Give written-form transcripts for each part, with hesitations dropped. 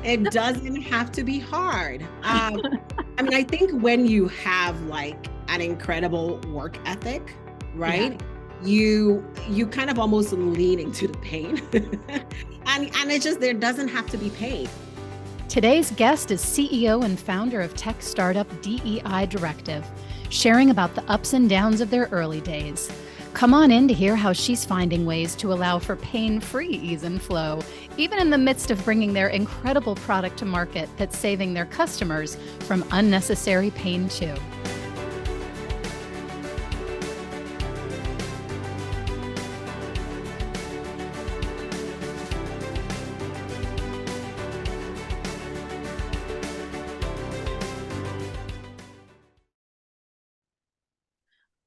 It doesn't have to be hard. I mean, I think when you have like an incredible work ethic, Yeah. right? You kind of almost lean into the pain. And it just there doesn't have to be pain. Today's guest is CEO and founder of tech startup DEI Directive, sharing about the ups and downs of their early days. Come on in to hear how she's finding ways to allow for pain-free ease and flow, even in the midst of bringing their incredible product to market that's saving their customers from unnecessary pain too.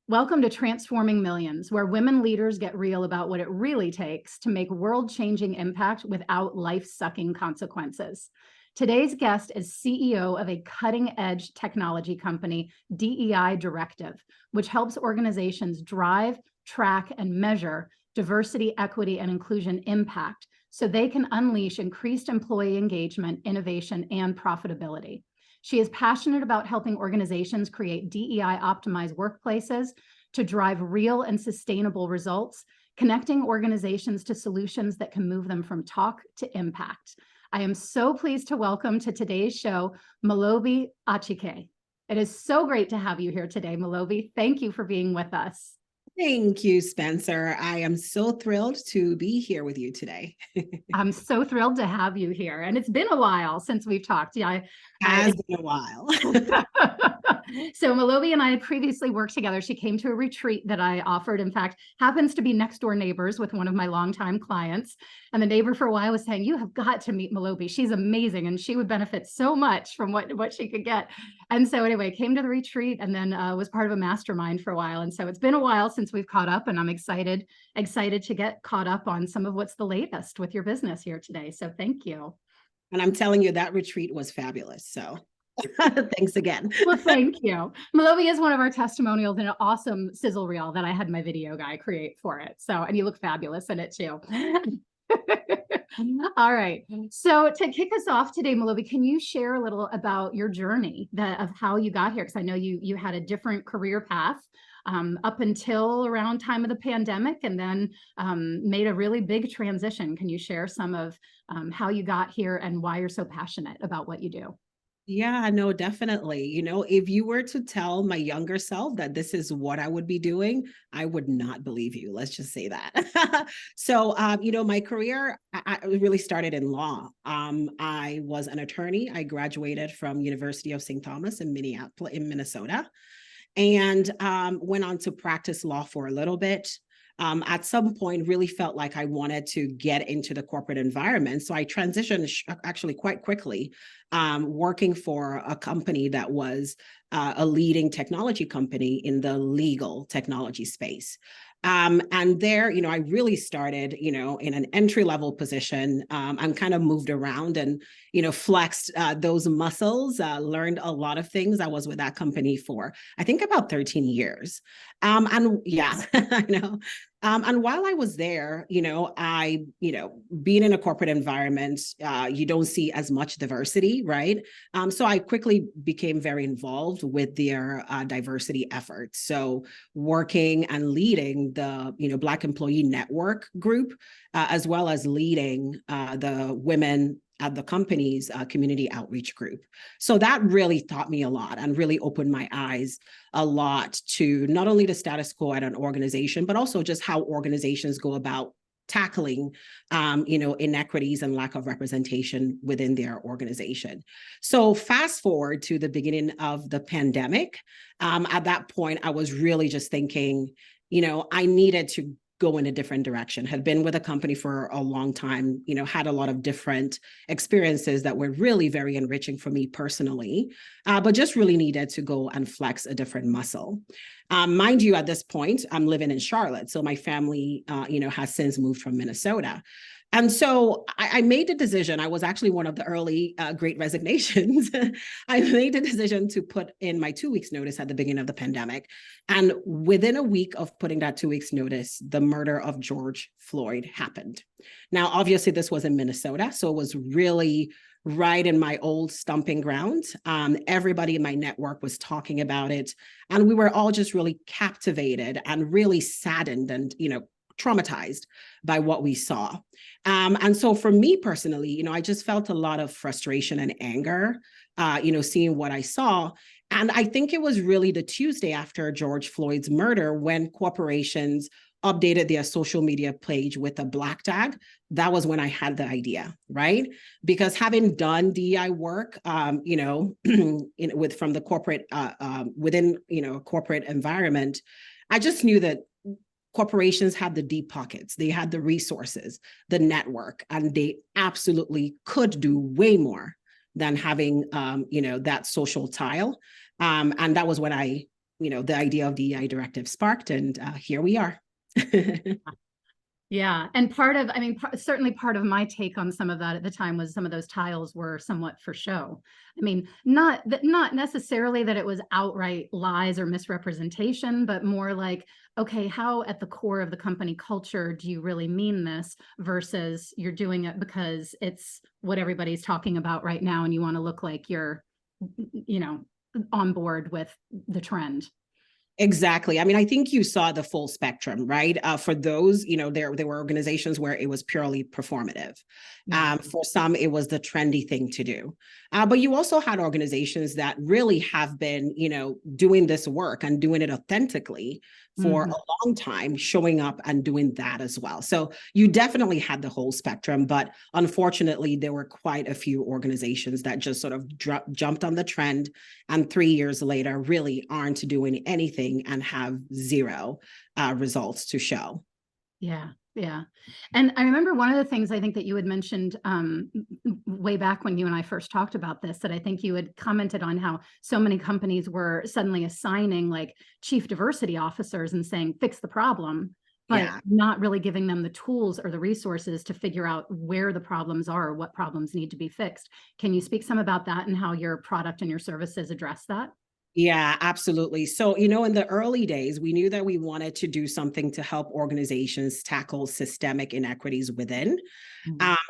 Welcome to Transforming Millions, where women leaders get real about what it really takes to make world-changing impact without life-sucking consequences. Today's guest is CEO of a cutting-edge technology company, DEI Directive, which helps organizations drive, track, and measure diversity, equity, and inclusion impact so they can unleash increased employee engagement, innovation, and profitability. She is passionate about helping organizations create DEI-optimized workplaces to drive real and sustainable results, connecting organizations to solutions that can move them from talk to impact. I am so pleased to welcome to today's show, Malobi Achike. It is so great to have you here today, Malobi. Thank you for being with us. Thank you, Spencer. I am so thrilled to be here with you today. I'm so thrilled to have you here. And it's been a while since we've talked. Yeah, Has been a while. So Malobi and I had previously worked together. She came to a retreat that I offered, in fact, happens to be next door neighbors with one of my longtime clients. And the neighbor for a while was saying, you have got to meet Malobi. She's amazing. And she would benefit so much from what she could get. And so anyway, came to the retreat and then was part of a mastermind for a while. And so it's been a while since we've caught up, and I'm excited to get caught up on some of what's the latest with your business here today. So thank you. And I'm telling you, that retreat was fabulous. So thanks again. Well, thank you. Malobi is one of our testimonials in an awesome sizzle reel that I had my video guy create for it. So, and you look fabulous in it too. All right. So to kick us off today, Malobi, can you share a little about your journey of how you got here? Because I know you had a different career path up until around time of the pandemic, and then made a really big transition. Can you share some of how you got here and why you're so passionate about what you do? Yeah, no, definitely. If you were to tell my younger self that this is what I would be doing, I would not believe you. Let's just say that. So, my career I really started in law. I was an attorney. I graduated from University of St. Thomas in Minnesota, and went on to practice law for a little bit. At some point, really felt like I wanted to get into the corporate environment. So I transitioned actually quite quickly, working for a company that was a leading technology company in the legal technology space. And there, I really started, in an entry-level position, and kind of moved around and, flexed those muscles, learned a lot of things. I was with that company for, I think, about 13 years. And yeah, I know. And while I was there, being in a corporate environment, you don't see as much diversity, right? So I quickly became very involved with their diversity efforts. So working and leading the, Black Employee Network group, as well as leading the women at the company's community outreach group. So that really taught me a lot and really opened my eyes a lot to not only the status quo at an organization, but also just how organizations go about tackling, inequities and lack of representation within their organization. So fast forward to the beginning of the pandemic. At that point, I was really just thinking, I needed to go in a different direction. Had been with a company for a long time, had a lot of different experiences that were really very enriching for me personally, but just really needed to go and flex a different muscle. Mind you, at this point, I'm living in Charlotte. So my family, has since moved from Minnesota. And so I made the decision. I was actually one of the early great resignations. I made the decision to put in my 2 weeks notice at the beginning of the pandemic. And within a week of putting that 2 weeks notice, the murder of George Floyd happened. Now, obviously, this was in Minnesota. So it was really right in my old stomping ground. Everybody in my network was talking about it. And we were all just really captivated and really saddened and, traumatized by what we saw. And so for me personally, I just felt a lot of frustration and anger, seeing what I saw. And I think it was really the Tuesday after George Floyd's murder when corporations updated their social media page with a black tag. That was when I had the idea, right? Because having done DEI work, from the corporate, within, a corporate environment, I just knew that corporations had the deep pockets, they had the resources, the network, and they absolutely could do way more than having, that social tile. And that was when the idea of DEI Directive sparked, and here we are. Yeah. And certainly part of my take on some of that at the time was some of those tiles were somewhat for show. I mean, not necessarily that it was outright lies or misrepresentation, but more like, okay, how at the core of the company culture do you really mean this versus you're doing it because it's what everybody's talking about right now and you want to look like you're, on board with the trend. Exactly. I mean, I think you saw the full spectrum, right? For those, there were organizations where it was purely performative. For some, it was the trendy thing to do. But you also had organizations that really have been, doing this work and doing it authentically for a long time, showing up and doing that as well. So you definitely had the whole spectrum, but unfortunately, there were quite a few organizations that just sort of jumped on the trend and 3 years later really aren't doing anything and have zero results to show. Yeah. Yeah. And I remember one of the things I think that you had mentioned way back when you and I first talked about this, that I think you had commented on how so many companies were suddenly assigning like chief diversity officers and saying, fix the problem, but not really giving them the tools or the resources to figure out where the problems are or what problems need to be fixed. Can you speak some about that and how your product and your services address that? Yeah, absolutely. So, in the early days, we knew that we wanted to do something to help organizations tackle systemic inequities within.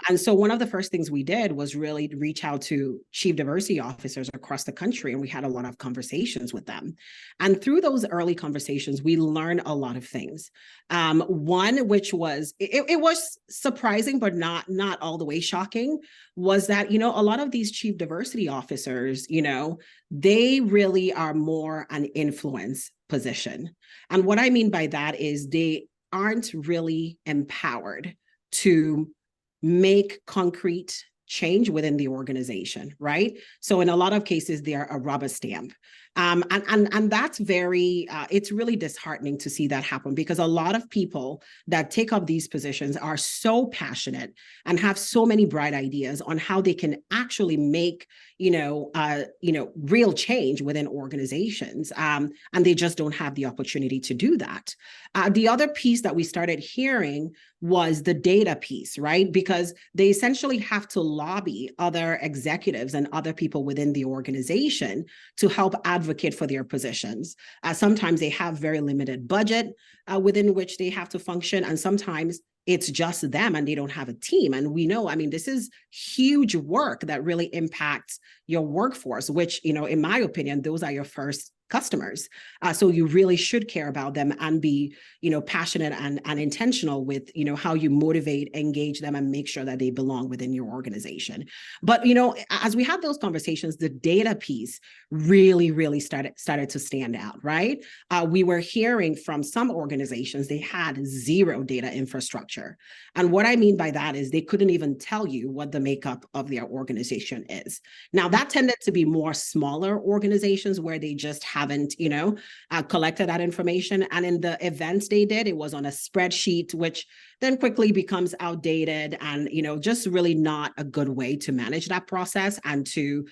And so one of the first things we did was really reach out to chief diversity officers across the country, and we had a lot of conversations with them. And through those early conversations, we learned a lot of things. One, which was, it was surprising, but not all the way shocking, was that, a lot of these chief diversity officers, they really are more an influence position. And what I mean by that is they aren't really empowered to make concrete change within the organization, right? So in a lot of cases, they are a rubber stamp. And that's very, it's really disheartening to see that happen, because a lot of people that take up these positions are so passionate and have so many bright ideas on how they can actually make, real change within organizations. And they just don't have the opportunity to do that. The other piece that we started hearing was the data piece, right? Because they essentially have to lobby other executives and other people within the organization to help advocate for their positions. Sometimes they have very limited budget within which they have to function, and sometimes it's just them and they don't have a team. And we know, this is huge work that really impacts your workforce, which, in my opinion, those are your first customers. So you really should care about them and be, passionate and intentional with, how you motivate, engage them, and make sure that they belong within your organization. But, as we had those conversations, the data piece really started to stand out, right? We were hearing from some organizations, they had zero data infrastructure. And what I mean by that is they couldn't even tell you what the makeup of their organization is. Now, that tended to be more smaller organizations where they just haven't, collected that information. And in the events they did, it was on a spreadsheet, which then quickly becomes outdated and, just really not a good way to manage that process and to,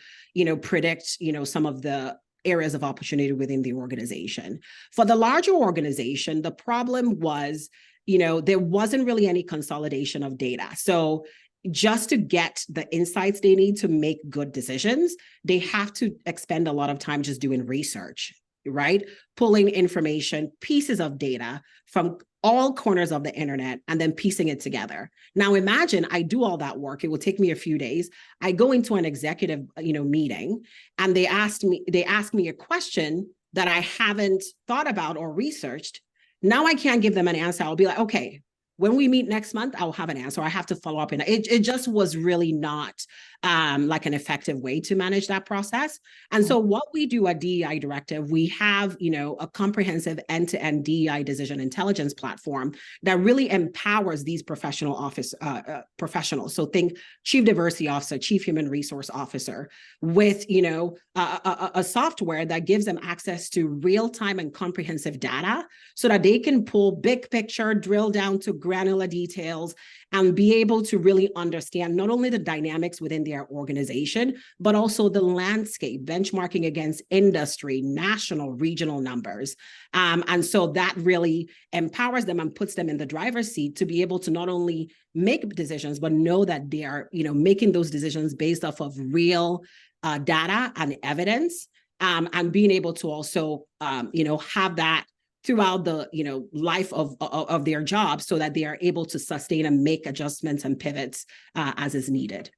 predict, some of the areas of opportunity within the organization. For the larger organization, the problem was, there wasn't really any consolidation of data. So just to get the insights they need to make good decisions, they have to expend a lot of time just doing research. right? Pulling information, pieces of data from all corners of the internet and then piecing it together. Now imagine I do all that work. It will take me a few days. I go into an executive, meeting, and they ask me a question that I haven't thought about or researched. Now I can't give them an answer. I'll be like, okay, when we meet next month, I'll have an answer. I have to follow up. And it just was really not like an effective way to manage that process. And so what we do at DEI Directive, we have, a comprehensive end-to-end DEI decision intelligence platform that really empowers these professionals. So think chief diversity officer, chief human resource officer with, a software that gives them access to real-time and comprehensive data so that they can pull big picture, drill down to granular details, and be able to really understand not only the dynamics within their organization, but also the landscape, benchmarking against industry, national, regional numbers. And so that really empowers them and puts them in the driver's seat to be able to not only make decisions, but know that they are, making those decisions based off of real data and evidence, and being able to also, have that throughout the life of their job, so that they are able to sustain and make adjustments and pivots as is needed.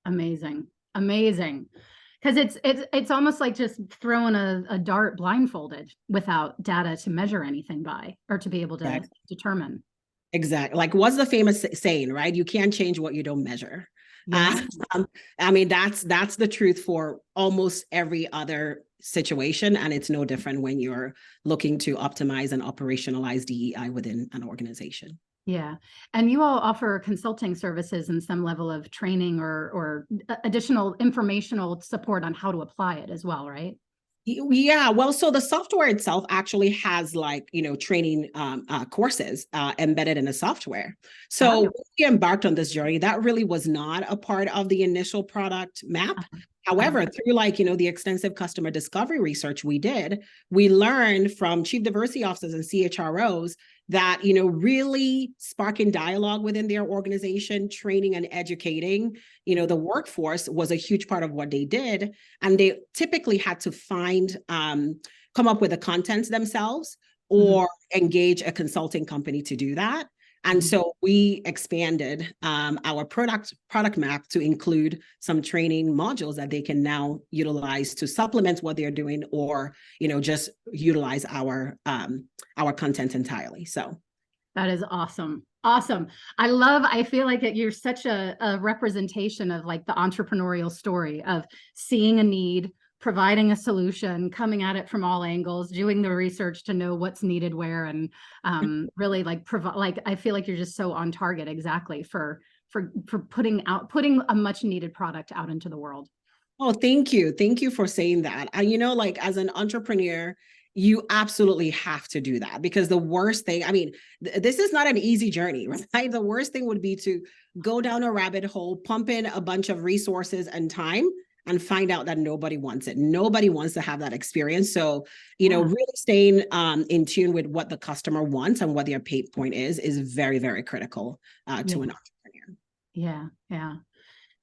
Amazing. Because it's almost like just throwing a dart blindfolded without data to measure anything by, or to be able to determine. Exactly. Like, what's the famous saying, right? You can't change what you don't measure. Yeah. I mean, that's the truth for almost every other situation. And it's no different when you're looking to optimize and operationalize DEI within an organization. Yeah. And you all offer consulting services and some level of training or additional informational support on how to apply it as well, right? Yeah, well, so the software itself actually has training courses embedded in the software. So when we embarked on this journey, that really was not a part of the initial product map. However, through the extensive customer discovery research we did, we learned from chief diversity officers and CHROs that, really sparking dialogue within their organization, training and educating, the workforce was a huge part of what they did. And they typically had to come up with the contents themselves or engage a consulting company to do that. And so we expanded our product map to include some training modules that they can now utilize to supplement what they're doing, or just utilize our content entirely. So that is awesome. I feel like you're such a representation of like the entrepreneurial story of seeing a need, providing a solution, coming at it from all angles, doing the research to know what's needed where, and really I feel like you're just so on target exactly for putting a much needed product out into the world. Oh, thank you for saying that. And as an entrepreneur, you absolutely have to do that, because the worst thing, this is not an easy journey, right? The worst thing would be to go down a rabbit hole, pump in a bunch of resources and time, and find out that nobody wants it. Nobody wants to have that experience. So, really staying in tune with what the customer wants and what their pain point is very, very critical to an entrepreneur. Yeah.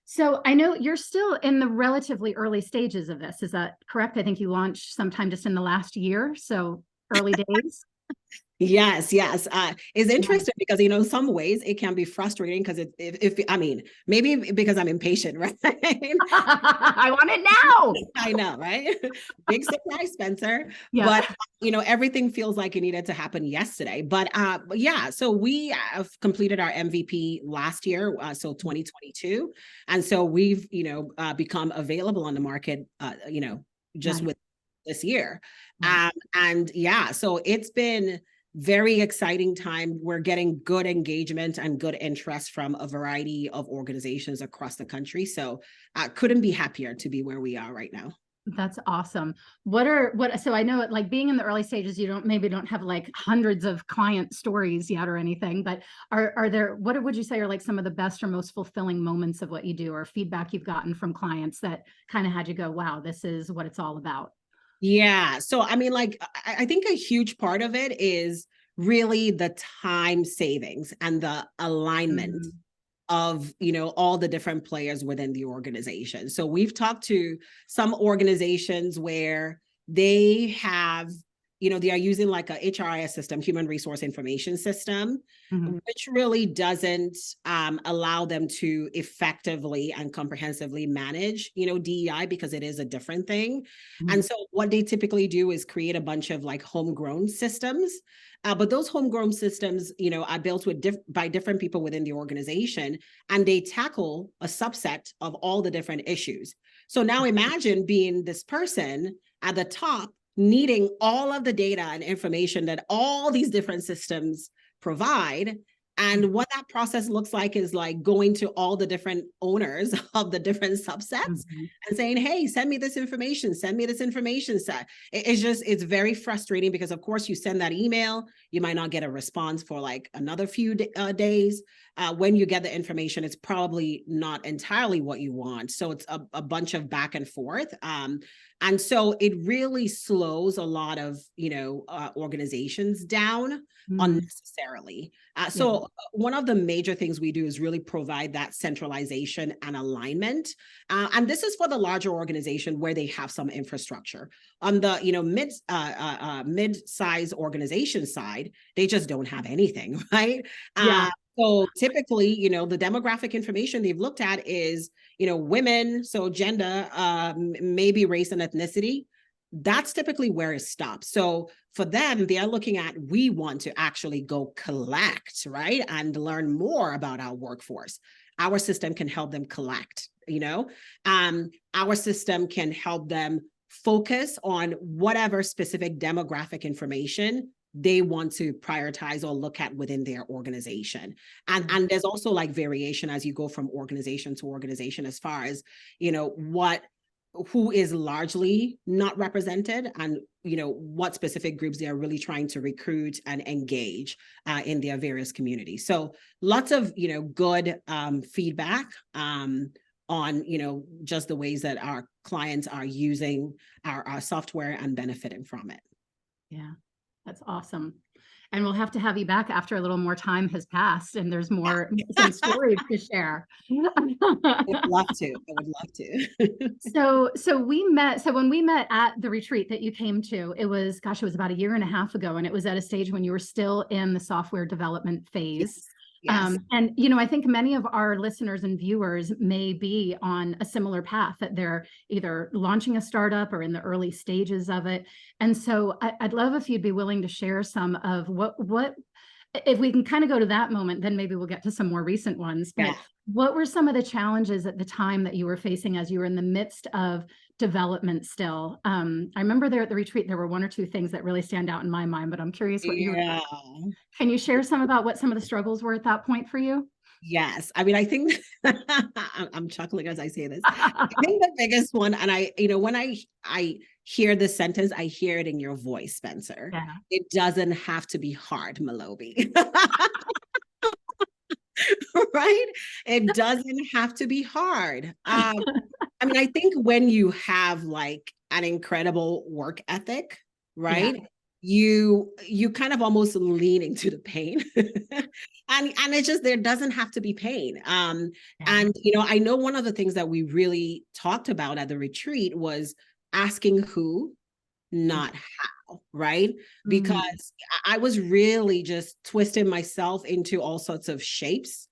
So I know you're still in the relatively early stages of this. Is that correct? I think you launched sometime just in the last year. So early days. Yes. It's interesting because, in some ways it can be frustrating because maybe because I'm impatient, right? I want it now. I know, right? Big surprise, Spencer. Yeah. But, everything feels like it needed to happen yesterday. But yeah, so we have completed our MVP last year, so 2022. And so we've, become available on the market, just with this year. And yeah, so it's been very exciting time. We're getting good engagement and good interest from a variety of organizations across the country. So I couldn't be happier to be where we are right now. That's awesome. So I know it, like being in the early stages, you don't have like hundreds of client stories yet or anything, but are there, what would you say are like some of the best or most fulfilling moments of what you do, or feedback you've gotten from clients that kind of had you go, wow, this is what it's all about? Yeah. So, I think a huge part of it is really the time savings and the alignment of, all the different players within the organization. So we've talked to some organizations where, they have, they are using like a HRIS system, human resource information system, which really doesn't allow them to effectively and comprehensively manage, DEI, because it is a different thing. And so what they typically do is create a bunch of like homegrown systems. But those homegrown systems, are built by different people within the organization, and they tackle a subset of all the different issues. So now imagine being this person at the top, needing all of the data and information that all these different systems provide. And what that process looks like is like going to all the different owners of the different subsets and saying, hey, send me this information set. It's very frustrating, because of course you send that email, you might not get a response for like another few days. When you get the information, it's probably not entirely what you want. So it's a bunch of back and forth. And so it really slows a lot of, organizations down unnecessarily. So one of the major things we do is really provide that centralization and alignment. And this is for the larger organization where they have some infrastructure. On the, mid-size organization side, they just don't have anything, right? So typically, the demographic information they've looked at is, women, so gender, maybe race and ethnicity. That's typically where it stops. So for them, they are looking at, we want to actually go collect, right? And learn more about our workforce. Our system can help them collect, our system can help them focus on whatever specific demographic information they want to prioritize or look at within their organization. And there's also like variation as you go from organization to organization, as far as, who is largely not represented, and, what specific groups they are really trying to recruit and engage in their various communities. So lots of, good feedback on, just the ways that our clients are using our software and benefiting from it. Yeah. That's awesome. And we'll have to have you back after a little more time has passed and there's some stories to share. I would love to. So when we met at the retreat that you came to, it was about a year and a half ago, and it was at a stage when you were still in the software development phase. Yes. And, I think many of our listeners and viewers may be on a similar path, that they're either launching a startup or in the early stages of it. And so I'd love if you'd be willing to share some of what, if we can kind of go to that moment, then maybe we'll get to some more recent ones. But what were some of the challenges at the time that you were facing as you were in the midst of development still? I remember there at the retreat, there were one or two things that really stand out in my mind, but I'm curious what you can you share some about what some of the struggles were at that point for you? Yes. I mean, I think I'm chuckling as I say this. I think the biggest one, and when I hear this sentence, I hear it in your voice, Spencer. Yeah. It doesn't have to be hard, Malobi. Right? It doesn't have to be hard. I mean, I think when you have like an incredible work ethic, right? You kind of almost lean into the pain. and it's just, there doesn't have to be pain. And I know one of the things that we really talked about at the retreat was asking who, not how, right? Because I was really just twisting myself into all sorts of shapes.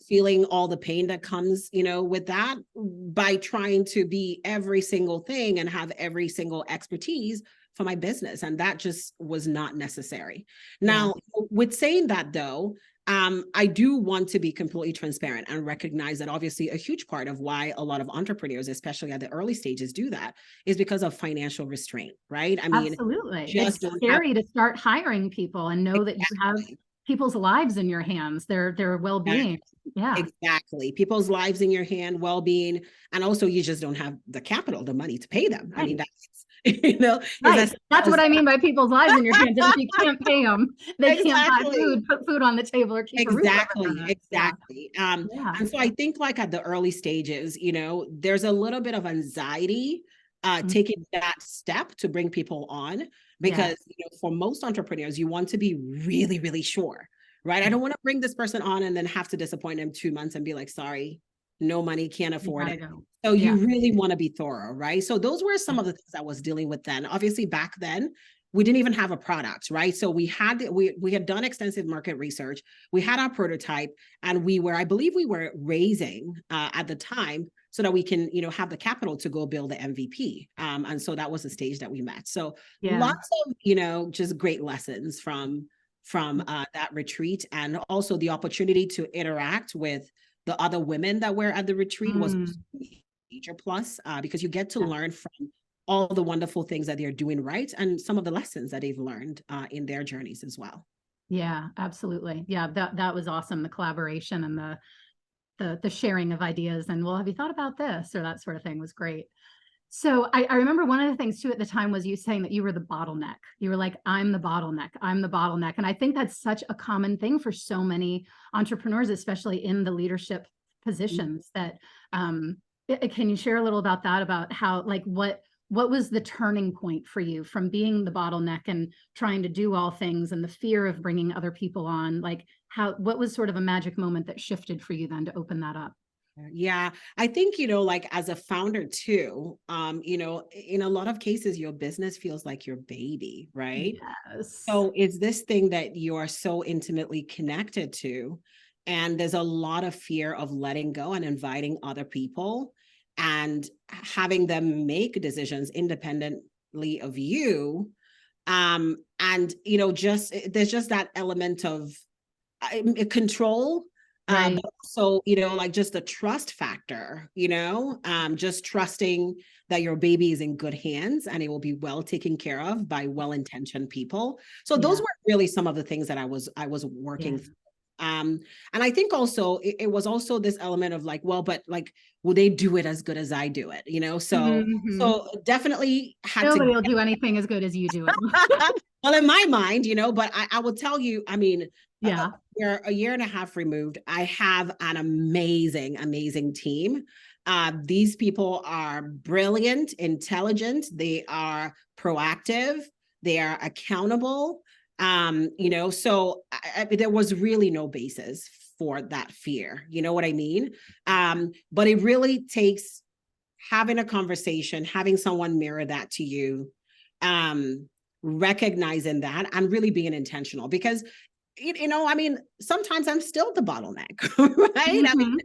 Feeling all the pain that comes, with that, by trying to be every single thing and have every single expertise for my business. And that just was not necessary. Now, with saying that though, I do want to be completely transparent and recognize that obviously a huge part of why a lot of entrepreneurs, especially at the early stages, do that is because of financial restraint, right? I mean, absolutely. It's scary to start hiring people and know that you have people's lives in your hands, their well-being. Exactly. People's lives in your hand, well-being, and also you just don't have the capital, the money to pay them. I mean, that's that's what I mean by people's lives in your hands. If you can't pay them, they can't buy food, put food on the table, or keep exactly. And so I think like at the early stages, there's a little bit of anxiety taking that step to bring people on, because for most entrepreneurs, you want to be really, really sure, right? I don't want to bring this person on and then have to disappoint them 2 months and be like, sorry, no money, can't You afford gotta it. go. So Yeah. you really want to be thorough, right? So those were some of the things I was dealing with then. Obviously, back then, we didn't even have a product, right? So we had done extensive market research. We had our prototype, and I believe we were raising at the time so that we can, have the capital to go build the MVP. And so that was the stage that we met. So Yeah. lots of, just great lessons from that retreat, and also the opportunity to interact with the other women that were at the retreat was Mm. a major plus, because you get to Yeah. learn from all the wonderful things that they're doing right, and some of the lessons that they've learned in their journeys as well. Yeah, absolutely. Yeah, that was awesome. The collaboration and the sharing of ideas and, well, have you thought about this, or that sort of thing was great. So I remember one of the things too at the time was you saying that you were the bottleneck. You were like, I'm the bottleneck. I'm the bottleneck. And I think that's such a common thing for so many entrepreneurs, especially in the leadership positions that, can you share a little about that, about how, like, what was the turning point for you from being the bottleneck and trying to do all things and the fear of bringing other people on? Like, what was sort of a magic moment that shifted for you then to open that up? Yeah, I think, like as a founder too, in a lot of cases, your business feels like your baby, right? Yes. So it's this thing that you are so intimately connected to. And there's a lot of fear of letting go and inviting other people and having them make decisions independently of you. And, just there's just that element of control. Right. But also, like just the trust factor, just trusting that your baby is in good hands and it will be well taken care of by well-intentioned people. So those Yeah. were really some of the things that I was Yeah. working through. And I think also it was also this element of like, well, but like, will they do it as good as I do it? So Mhm. so definitely had to. Nobody will do anything as good as you do it. Well, in my mind, but I will tell you, I mean, Yeah. we're a year and a half removed. I have an amazing, amazing team. These people are brilliant, intelligent. They are proactive. They are accountable. So there was really no basis for that fear. You know what I mean? But it really takes having a conversation, having someone mirror that to you, recognizing that and really being intentional, because I mean, sometimes I'm still the bottleneck, right? I mean, Mhm.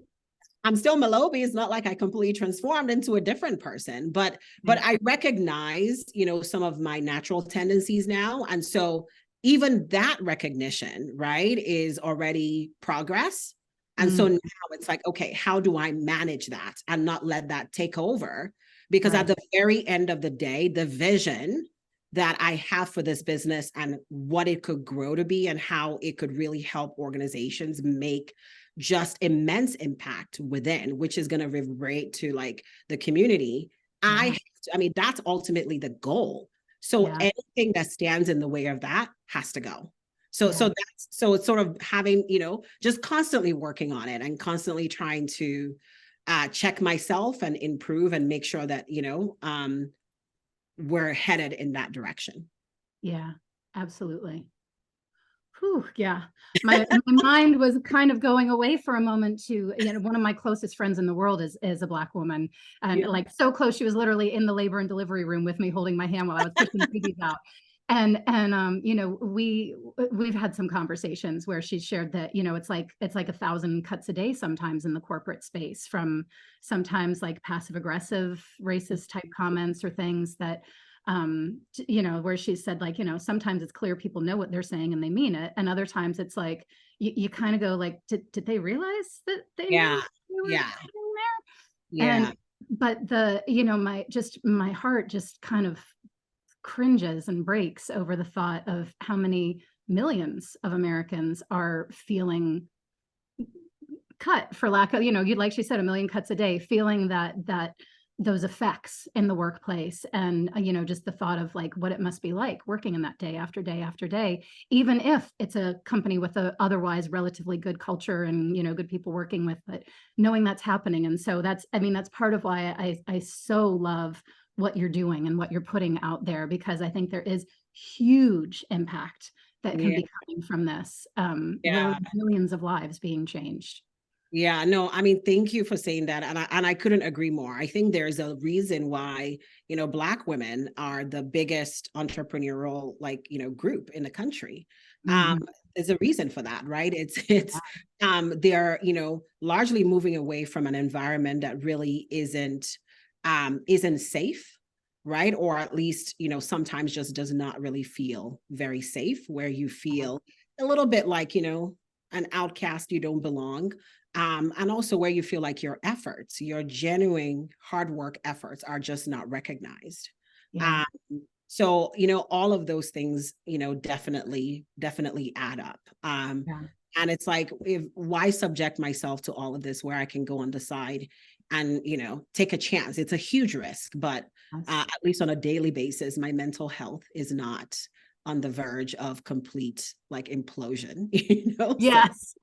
I'm still Malobi. It's not like I completely transformed into a different person, but Yeah. I recognize, some of my natural tendencies now. And so even that recognition, right, is already progress. And so Mm. now it's like, okay, how do I manage that and not let that take over? Because at Right. the very end of the day, the vision that I have for this business and what it could grow to be and how it could really help organizations make just immense impact within, which is going to reverberate to like the community. Yeah. I mean, that's ultimately the goal. So Yeah. anything that stands in the way of that has to go. So Yeah. it's sort of having, just constantly working on it and constantly trying to check myself and improve and make sure that, we're headed in that direction. Yeah. Absolutely. Whew, yeah. My mind was kind of going away for a moment to, one of my closest friends in the world is a Black woman, and Yeah. like so close, she was literally in the labor and delivery room with me holding my hand while I was pushing the babies out. And we've had some conversations where she shared that, it's like 1,000 cuts a day sometimes in the corporate space, from sometimes like passive aggressive racist type comments or things that where she said, like, sometimes it's clear people know what they're saying and they mean it, and other times it's like you kind of go like, did they realize that they knew Yeah. what they were Yeah. saying there? Yeah. And but my heart just kind of cringes and breaks over the thought of how many millions of Americans are feeling cut, for lack of, you'd, like she said, a million cuts a day, feeling that those effects in the workplace, and just the thought of like what it must be like working in that day after day after day, even if it's a company with a otherwise relatively good culture and good people working with, but knowing that's happening. And so that's part of why I so love what you're doing and what you're putting out there, because I think there is huge impact that can Yeah. be coming from this, literally Yeah. millions of lives being changed. Yeah, no, I mean, thank you for saying that. And I couldn't agree more. I think there's a reason why, Black women are the biggest entrepreneurial, group in the country. Um, Mhm. there's a reason for that, right? They're, largely moving away from an environment that really isn't safe, right? Or at least, sometimes just does not really feel very safe, where you feel a little bit like, an outcast, you don't belong, and also where you feel like your efforts, your genuine hard work efforts are just not recognized. Yeah. Um, so, all of those things, definitely add up. Yeah. And it's like, why subject myself to all of this where I can go on the side and, take a chance? It's a huge risk, but Yes. at least on a daily basis, my mental health is not on the verge of complete implosion, So Yes.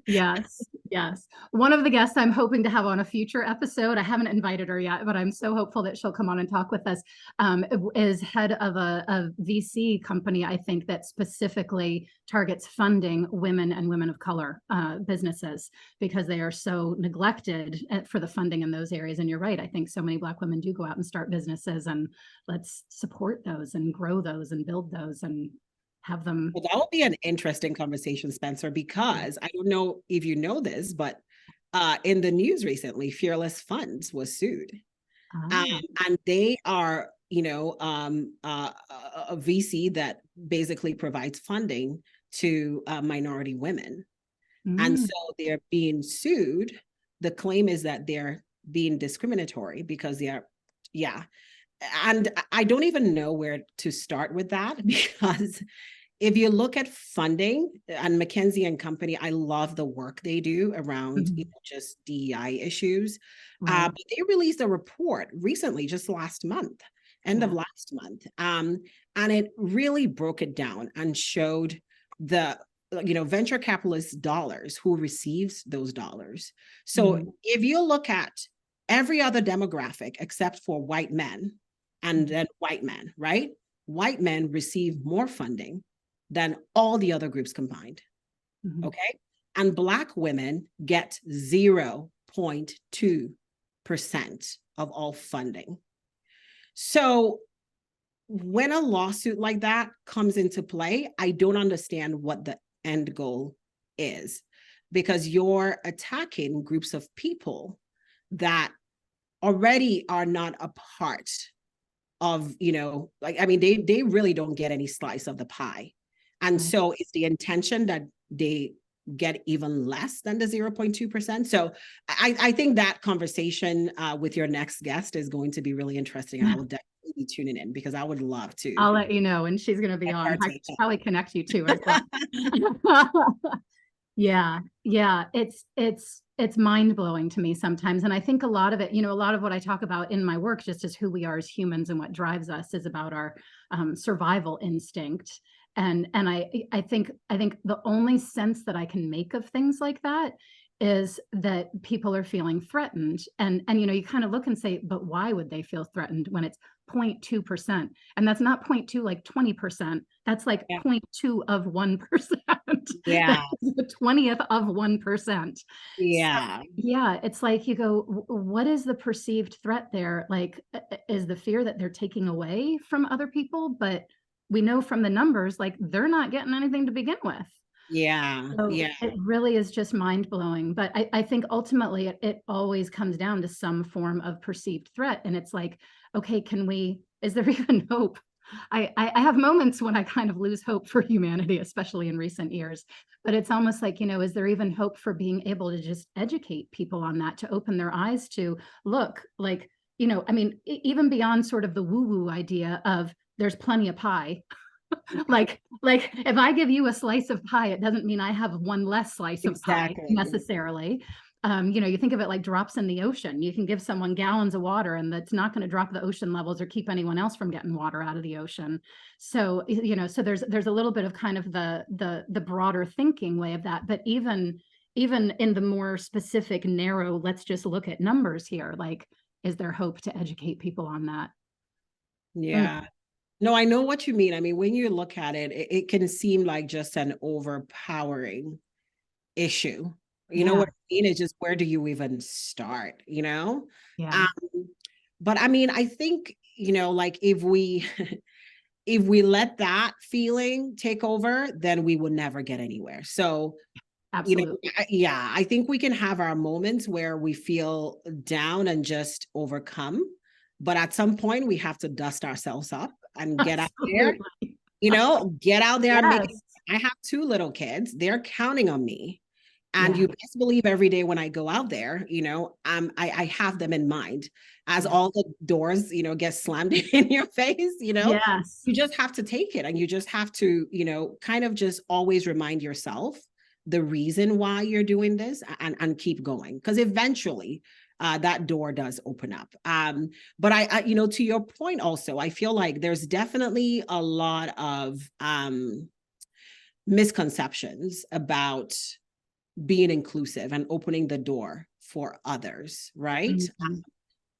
Yes, yes. One of the guests I'm hoping to have on a future episode, I haven't invited her yet, but I'm so hopeful that she'll come on and talk with us, is head of a VC company, I think, that specifically targets funding women and women of color businesses, because they are so neglected for the funding in those areas. And you're right, I think so many Black women do go out and start businesses, and let's support those and grow those and build those and have them. Well, that will be an interesting conversation, Spencer, because I don't know if you know this, but in the news recently, Fearless Funds was sued. Um, Ah, and they are, a VC that basically provides funding to minority women. And mm, so they're being sued. The claim is that they're being discriminatory because yeah. And I don't even know where to start with that because if you look at funding and McKinsey and Company, I love the work they do around mhm, just DEI issues. right. But they released a report recently, just last month, end of Yeah. last month, and it really broke it down and showed the venture capitalist dollars, who receives those dollars. So Mhm, if you look at every other demographic except for white men, and mhm, then white men, right? White men receive more funding than all the other groups combined. mhm, Okay. And Black women get 0.2% of all funding. So when a lawsuit like that comes into play, I don't understand what the end goal is, because you're attacking groups of people that already are not a part of, I mean, they really don't get any slice of the pie. And right. so it's the intention that they get even less than the 0.2%. So I think that conversation with your next guest is going to be really interesting. And I will definitely be tuning in because I would love to I'll let you know when she's going to be get on. her I take should probably connect you to her as well. on. Yeah, yeah, it's mind-blowing to me sometimes. And I think a lot of it, a lot of what I talk about in my work, just as who we are as humans and what drives us, is about our survival instinct. And I think the only sense that I can make of things like that is that people are feeling threatened. And you kind of look and say, but why would they feel threatened when it's 0.2%? And that's not 0.2 like 20%. That's like Yeah. 0.2 of 1%. Yeah. That's the 20th of 1%. So, Yeah. yeah, it's like you go, what is the perceived threat there? Like, is the fear that they're taking away from other people? But we know from the numbers, like, they're not getting anything to begin with. Yeah. So Yeah. it really is just mind blowing. But I think ultimately it always comes down to some form of perceived threat. And it's like, okay, is there even hope? I have moments when I kind of lose hope for humanity, especially in recent years. But it's almost like, is there even hope for being able to just educate people on that, to open their eyes to look like, I mean, even beyond sort of the woo woo idea of there's plenty of pie. Like if I give you a slice of pie, it doesn't mean I have one less slice of pie Exactly. necessarily. You think of it like drops in the ocean. You can give someone gallons of water, and that's not going to drop the ocean levels or keep anyone else from getting water out of the ocean. So, so there's a little bit of kind of the broader thinking way of that. But even in the more specific, narrow, let's just look at numbers here. Like, is there hope to educate people on that? Mm, Yeah. No, I know what you mean. I mean, when you look at it, it can seem like just an overpowering issue. You know Yeah. what I mean? It's just, where do you even start, you know? Yeah. Um, but I mean, I think, like if we if we let that feeling take over, then we will never get anywhere. So, Absolutely. yeah, I think we can have our moments where we feel down and just overcome. But at some point, we have to dust ourselves up and get out there, Absolutely. get out there and make it. Yes. I have two little kids. They're counting on me. And Yeah. you best believe every day when I go out there, I have them in mind as Yeah. all the doors, get slammed in your face, Yes. you just have to take it, and you just have to, kind of just always remind yourself the reason why you're doing this, and keep going. Because eventually that door does open up. But to your point also, I feel like there's definitely a lot of misconceptions about being inclusive and opening the door for others, right? Mhm.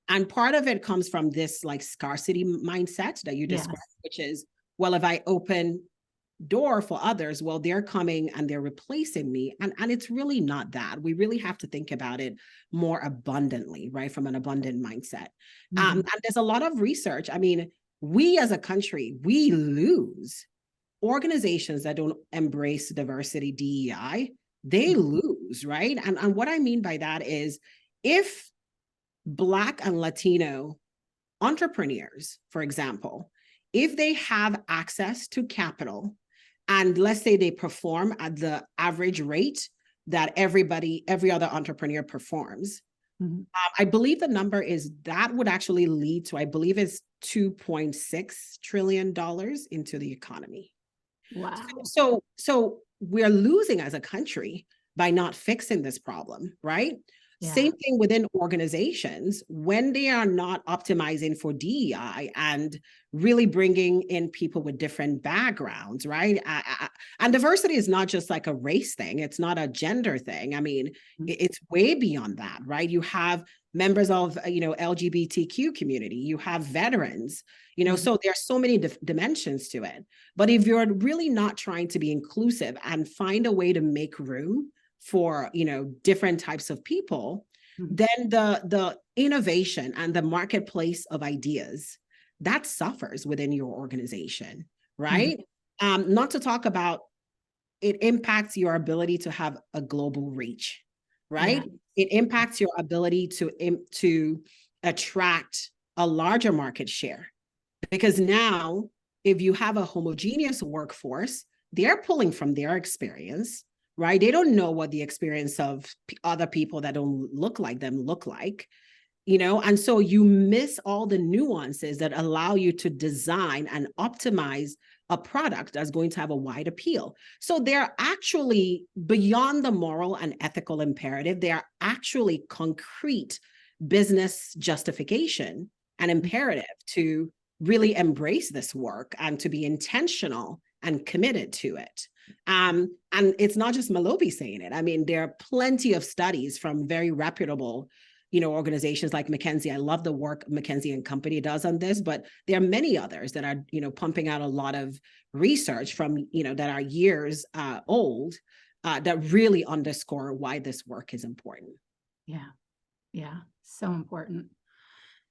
And part of it comes from this like scarcity mindset that you Yes. described, which is, well, if I open door for others, well, they're coming and they're replacing me. And it's really not that. We really have to think about it more abundantly, right? From an abundant mindset. Mhm. And there's a lot of research. I mean, we as a country, we lose organizations that don't embrace diversity, DEI, they lose, right? And what I mean by that is, if Black and Latino entrepreneurs, for example, if they have access to capital, and let's say they perform at the average rate that every other entrepreneur performs, Mhm. I believe the number is that would actually lead to, I believe it's $2.6 trillion into the economy. Wow. So we're losing as a country by not fixing this problem, right? Yeah. Same thing within organizations when they are not optimizing for DEI and really bringing in people with different backgrounds, right? And diversity is not just like a race thing. It's not a gender thing. I mean, it's way beyond that, right? You have members of, LGBTQ community, you have veterans, Mhm. so there are so many dimensions to it. But if you're really not trying to be inclusive and find a way to make room for, different types of people, Mhm. then the innovation and the marketplace of ideas, that suffers within your organization, Mhm. right? Not to talk about, it impacts your ability to have a global reach, Yeah. right? It impacts your ability to attract a larger market share, because now, if you have a homogeneous workforce, they're pulling from their experience, right? They don't know what the experience of other people that don't look like them look like, and so you miss all the nuances that allow you to design and optimize a product that's going to have a wide appeal. So they're actually beyond the moral and ethical imperative. They are actually concrete business justification and imperative to really embrace this work and to be intentional and committed to it. And it's not just Malobi saying it. I mean, there are plenty of studies from very reputable, organizations like McKinsey. I love the work McKinsey and Company does on this, but there are many others that are, pumping out a lot of research from, that are years old, that really underscore why this work is important. Yeah. Yeah. So important.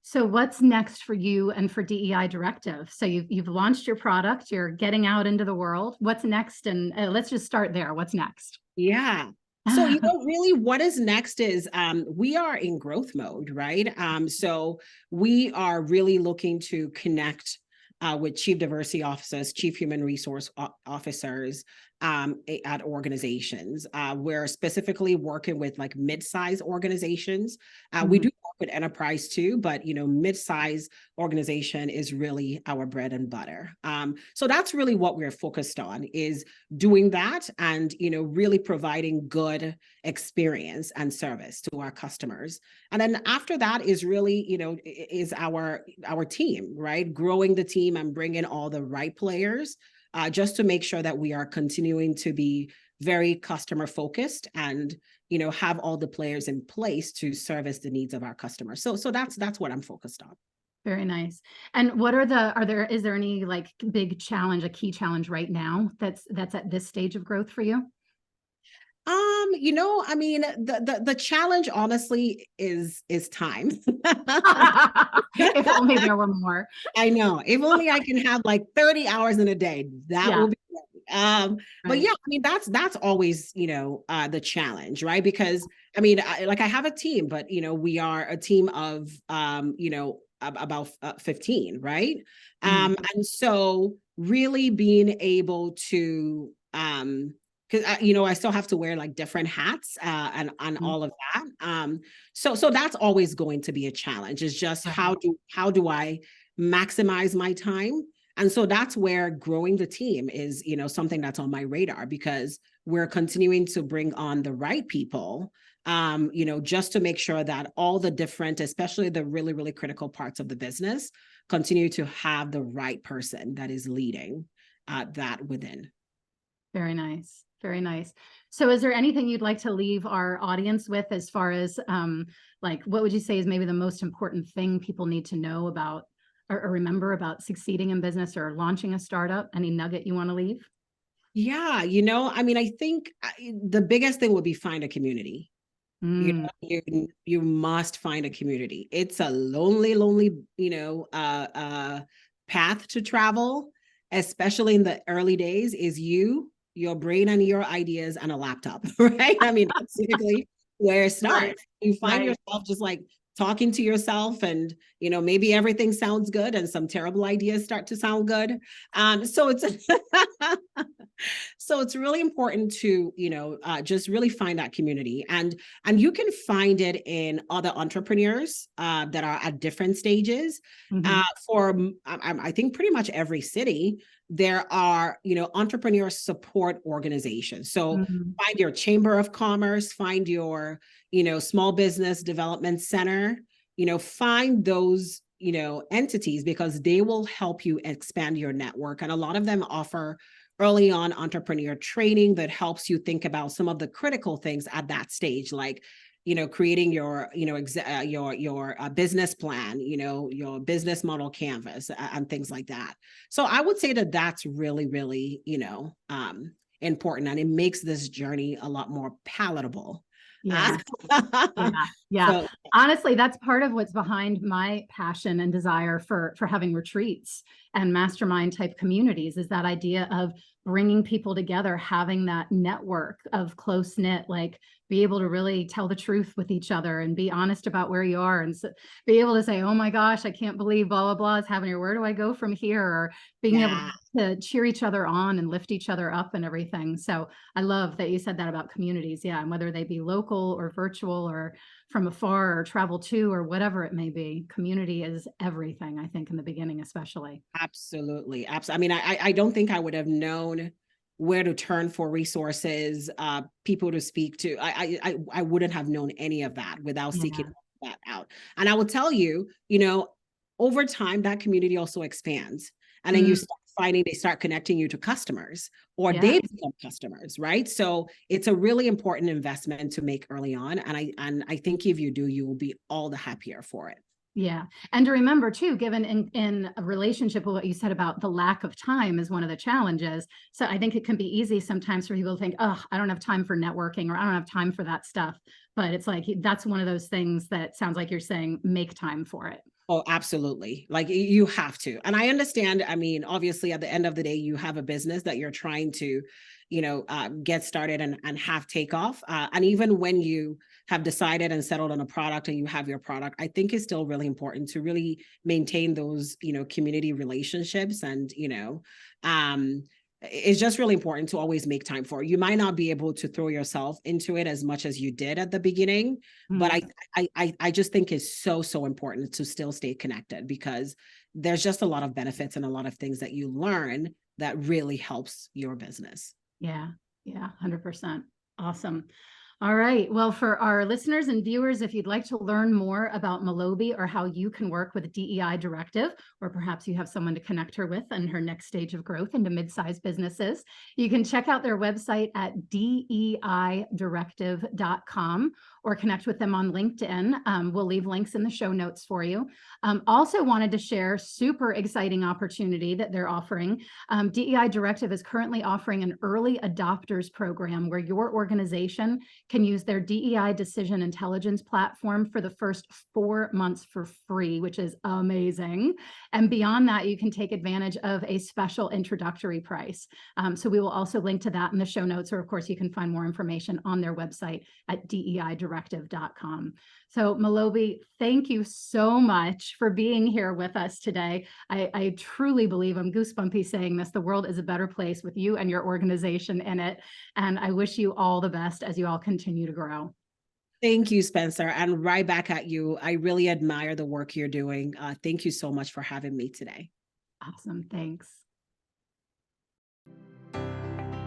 So what's next for you and for DEI Directive? So you've launched your product, you're getting out into the world. What's next? And let's just start there. What's next? Yeah. So, really what is next is we are in growth mode, right? So we are really looking to connect with chief diversity officers, chief human resource officers at organizations. We're specifically working with like mid-size organizations. We do work with enterprise too, but mid-size organization is really our bread and butter. So that's really what we're focused on, is doing that and really providing good experience and service to our customers. And then after that is really is our team, right? Growing the team and bringing all the right players, just to make sure that we are continuing to be very customer focused and have all the players in place to service the needs of our customers. So that's what I'm focused on. Very nice. And what is there any like big challenge, a key challenge right now that's at this stage of growth for you? I mean, the challenge honestly is time. If only there were more. I know. If only I can have like 30 hours in a day, that Yeah, will be great. But right. yeah, I mean, that's always, the challenge, right? Because I mean, I have a team, but we are a team of about 15, right? Mhm. And so really being able to because I still have to wear like different hats and Mhm. all of that. So that's always going to be a challenge. Is just Right. how do I maximize my time? And so that's where growing the team is, something that's on my radar because we're continuing to bring on the right people, just to make sure that all the different, especially the really, really critical parts of the business, continue to have the right person that is leading that within. Very nice. Very nice. So is there anything you'd like to leave our audience with as far as like what would you say is maybe the most important thing people need to know about or remember about succeeding in business or launching a startup? Any nugget you want to leave? Yeah, I mean, I think the biggest thing would be find a community. Mm, You must find a community. It's a lonely, lonely, path to travel, especially in the early days, is your brain and your ideas and a laptop, right? I mean, that's typically where it right. starts. You find Right. yourself just like talking to yourself and maybe everything sounds good and some terrible ideas start to sound good. So it's so it's really important to just really find that community, and you can find it in other entrepreneurs that are at different stages. Mhm. I think pretty much every city there are entrepreneur support organizations. So Mhm. find your chamber of commerce, find your small business development center, find those entities because they will help you expand your network, and a lot of them offer early on entrepreneur training that helps you think about some of the critical things at that stage, like creating your your business plan, your business model canvas, and things like that. So I would say that that's really, really important, and it makes this journey a lot more palatable. Yeah. Yeah, yeah. So Honestly, that's part of what's behind my passion and desire for having retreats and mastermind type communities is that idea of bringing people together, having that network of close knit, like be able to really tell the truth with each other and be honest about where you are and be able to say, oh my gosh, I can't believe blah, blah, blah is happening. Or where do I go from here? Or being able yeah. to cheer each other on and lift each other up and everything. So I love that you said that about communities. Yeah. And whether they be local or virtual or from afar or travel to or whatever it may be, community is everything, I think, in the beginning, especially. Absolutely. Absolutely. I mean, I don't think I would have known where to turn for resources, people to speak to. I wouldn't have known any of that without seeking Yeah. that out. And I will tell you, over time, that community also expands. And then you Mm, start finding they start connecting you to customers or yeah. they become customers, right? So it's a really important investment to make early on. And I think if you do, you will be all the happier for it. Yeah. And to remember too, given in a relationship with what you said about the lack of time is one of the challenges. So I think it can be easy sometimes for people to think, oh, I don't have time for networking or I don't have time for that stuff. But it's like that's one of those things that sounds like you're saying make time for it. Oh, absolutely. Like you have to. And I understand. I mean, obviously, at the end of the day, you have a business that you're trying to, get started and have takeoff. And even when you have decided and settled on a product and you have your product, I think it's still really important to really maintain those, community relationships and, it's just really important to always make time for it. You might not be able to throw yourself into it as much as you did at the beginning, but Mm. I just think it's so important to still stay connected because there's just a lot of benefits and a lot of things that you learn that really helps your business. Yeah. Yeah. 100%. Awesome. All right. Well, for our listeners and viewers, if you'd like to learn more about Malobi or how you can work with DEI Directive, or perhaps you have someone to connect her with in her next stage of growth into mid-sized businesses, you can check out their website at DEIdirective.com or connect with them on LinkedIn. We'll leave links in the show notes for you. Also wanted to share super exciting opportunity that they're offering. DEI Directive is currently offering an early adopters program where your organization can use their DEI decision intelligence platform for the first 4 months for free, which is amazing. And beyond that, you can take advantage of a special introductory price. So we will also link to that in the show notes, or of course, you can find more information on their website at DEIdirective.com. So Malobi, thank you so much for being here with us today. I truly believe, I'm goosebumpy saying this, the world is a better place with you and your organization in it. And I wish you all the best as you all continue to grow. Thank you, Spencer. And right back at you. I really admire the work you're doing. Thank you so much for having me today. Awesome. Thanks.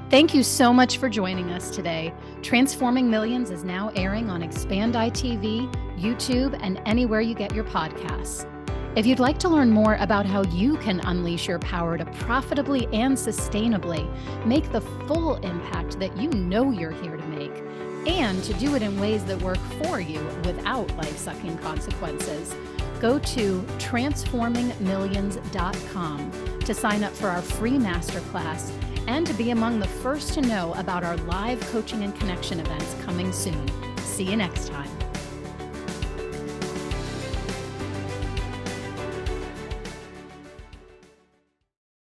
Thank you so much for joining us today. Transforming Millions is now airing on Expand ITV, YouTube, and anywhere you get your podcasts. If you'd like to learn more about how you can unleash your power to profitably and sustainably make the full impact that you know you're here to make, and to do it in ways that work for you without life-sucking consequences, go to transformingmillions.com to sign up for our free masterclass and to be among the first to know about our live coaching and connection events coming soon. See you next time.